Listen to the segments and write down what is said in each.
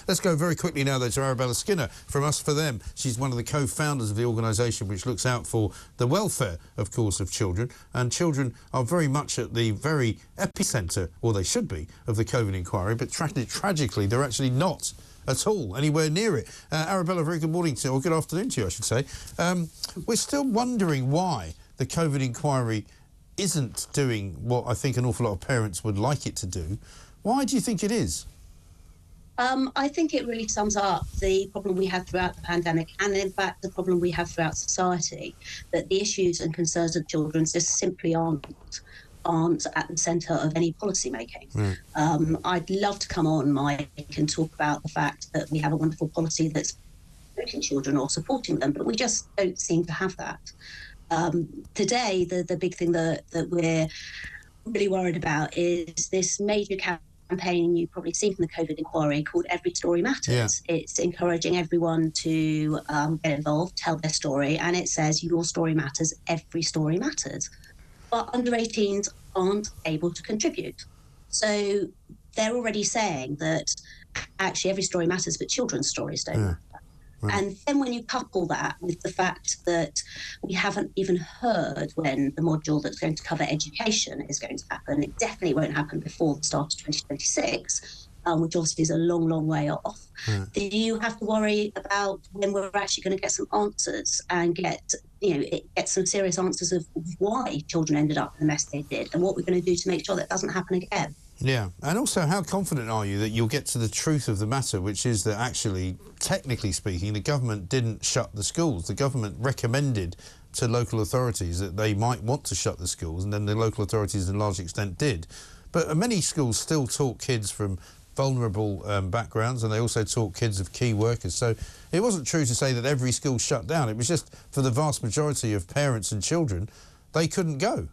Let's go very quickly now, though, to Arabella Skinner from UsForThem. She's one of the co-founders of the organisation which looks out for the welfare, of course, of children. And children are very much at the very epicentre, or they should be, of the COVID inquiry. But tragically, they're actually not at all anywhere near it. Arabella, very good morning to you, or good afternoon to you, I should say. We're still wondering why the COVID inquiry isn't doing what I think an awful lot of parents would like it to do. Why do you think it is? I think it really sums up the problem we had throughout the pandemic, and in fact the problem we have throughout society, that the issues and concerns of children just simply aren't at the centre of any policy making. I'd love to come on, Mike, and talk about the fact that we have a wonderful policy that's promoting children or supporting them, but we just don't seem to have that. Today, the big thing that we're really worried about is this major campaign you've probably seen from the COVID inquiry called Every Story Matters. Yeah. It's encouraging everyone to get involved, tell their story, and it says your story matters, every story matters. But under 18s aren't able to contribute. So they're already saying that actually every story matters, but children's stories don't matter. Right. And then when you couple that with the fact that we haven't even heard when the module that's going to cover education is going to happen, it definitely won't happen before the start of 2026, which obviously is a long, long way off. Do you have to worry about when we're actually going to get some answers and get some serious answers of why children ended up in the mess they did and what we're going to do to make sure that doesn't happen again? Yeah, and also how confident are you that you'll get to the truth of the matter, which is that actually, technically speaking, the government didn't shut the schools. The government recommended to local authorities that they might want to shut the schools, and then the local authorities, in large extent, did. But many schools still taught kids from vulnerable backgrounds, and they also taught kids of key workers. So it wasn't true to say that every school shut down. It was just for the vast majority of parents and children, they couldn't go.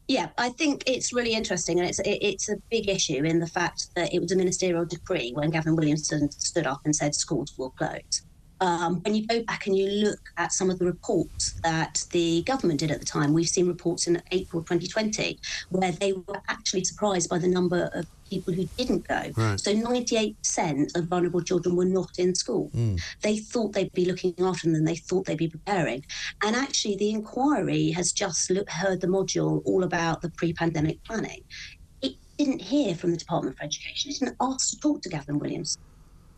Yeah, I think it's really interesting, and it's a big issue in the fact that it was a ministerial decree when Gavin Williamson stood up and said schools will close. When you go back and you look at some of the reports that the government did at the time, we've seen reports in April 2020 where they were actually surprised by the number of people who didn't go. Right. So 98% of vulnerable children were not in school. They thought they'd be looking after them, they thought they'd be preparing. And actually the inquiry has just heard the module all about the pre-pandemic planning. It didn't hear from the Department for Education. It didn't ask to talk to Gavin Williamson.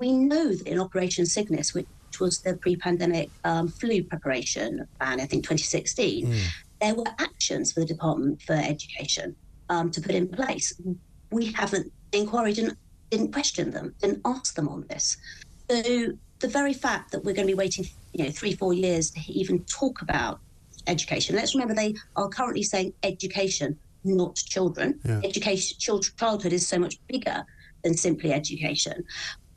We know that in Operation Cygnus, which was the pre-pandemic flu preparation plan, I think 2016, there were actions for the Department for Education to put in place. The inquiry didn't question them, didn't ask them on this. So the very fact that we're going to be waiting, 3-4 years to even talk about education. Let's remember they are currently saying education, not children. Yeah. Childhood is so much bigger than simply education.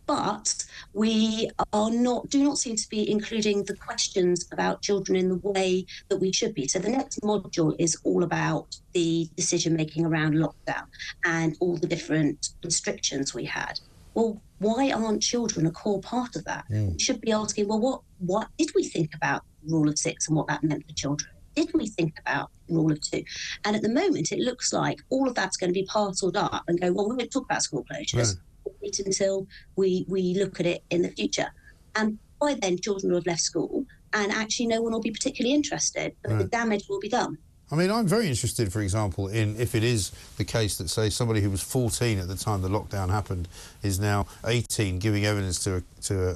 But we do not seem to be including the questions about children in the way that we should be. So the next module is all about the decision-making around lockdown and all the different restrictions we had. Well, why aren't children a core part of that? We should be asking, well, what did we think about Rule of 6 and what that meant for children? Did we think about Rule of 2? And at the moment, it looks like all of that's going to be parcelled up and go, well, we won't talk about school closures. Right. Wait until we look at it in the future. And by then, children will have left school and actually no one will be particularly interested, but the damage will be done. I mean, I'm very interested, for example, in if it is the case that, say, somebody who was 14 at the time the lockdown happened is now 18 giving evidence to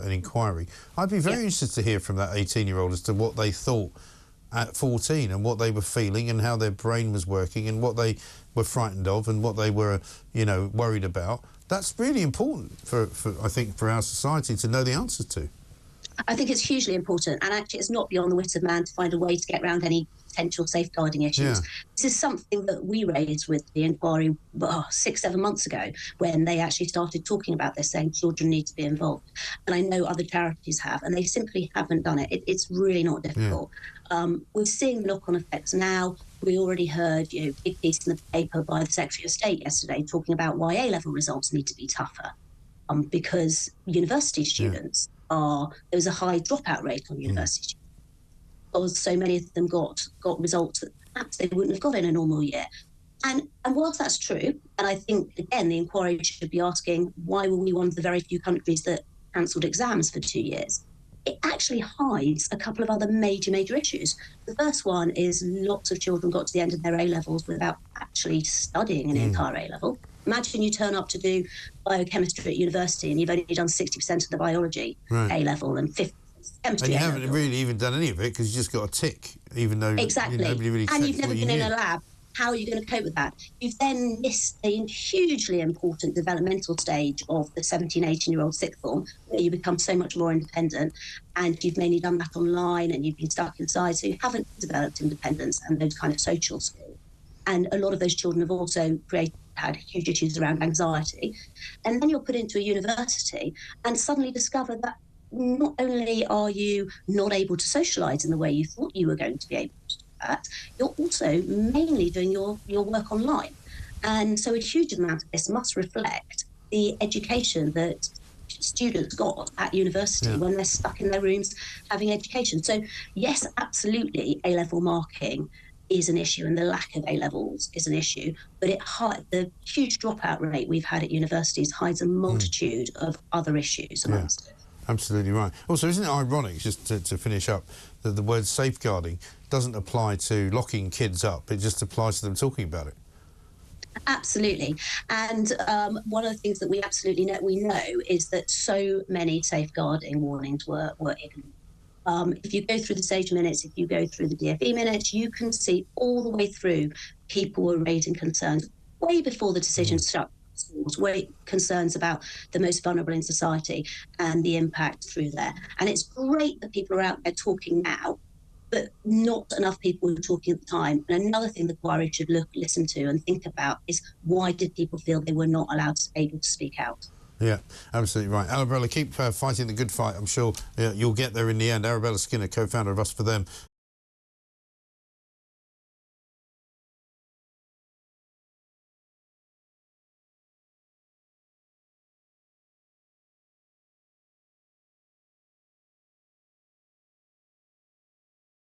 an inquiry. I'd be very interested to hear from that 18-year-old as to what they thought at 14 and what they were feeling and how their brain was working and what they were frightened of and what they were, worried about. That's really important I think, for our society to know the answers to. I think it's hugely important, and actually it's not beyond the wit of man to find a way to get around any potential safeguarding issues. Yeah. This is something that we raised with the inquiry 6-7 months ago when they actually started talking about this, saying children need to be involved. And I know other charities have, and they simply haven't done it. It's really not difficult. Yeah. We're seeing knock-on effects now. We already heard big piece in the paper by the Secretary of State yesterday talking about why A-level results need to be tougher because university students there was a high dropout rate on university students because so many of them got results that perhaps they wouldn't have got in a normal year. And whilst that's true, and I think, again, the inquiry should be asking, why were we one of the very few countries that cancelled exams for 2 years? It actually hides a couple of other major issues. The first one is lots of children got to the end of their A-levels without actually studying an entire A-level. Imagine you turn up to do biochemistry at university and you've only done 60% of the biology A-level and 50% chemistry. And you A-level. haven't really even done any of it because you just got a tick, even though exactly. Nobody really and you've never what you been knew. in a lab. How are you going to cope with that? You've then missed a hugely important developmental stage of the 17, 18-year-old sixth form, where you become so much more independent, and you've mainly done that online and you've been stuck inside, so you haven't developed independence and those kind of social skills. And a lot of those children have also had huge issues around anxiety. And then you're put into a university and suddenly discover that not only are you not able to socialise in the way you thought you were going to be able to, you're also mainly doing your work online. And so a huge amount of this must reflect the education that students got at university when they're stuck in their rooms having education. So yes, absolutely, A-level marking is an issue and the lack of A-levels is an issue, but the huge dropout rate we've had at universities hides a multitude of other issues amongst it. Absolutely right. Also, isn't it ironic, just to finish up, that the word safeguarding doesn't apply to locking kids up, it just applies to them talking about it? Absolutely. And one of the things that we absolutely know is that so many safeguarding warnings were ignored. If you go through the SAGE minutes, if you go through the DfE minutes, you can see all the way through people were raising concerns way before the decision struck. Schools, concerns about the most vulnerable in society and the impact through there. And it's great that people are out there talking now, but not enough people were talking at the time. And another thing the inquiry should listen to and think about is, why did people feel they were not able to speak out? Yeah, absolutely right. Arabella, keep fighting the good fight. I'm sure you'll get there in the end. Arabella Skinner, co-founder of UsForThem.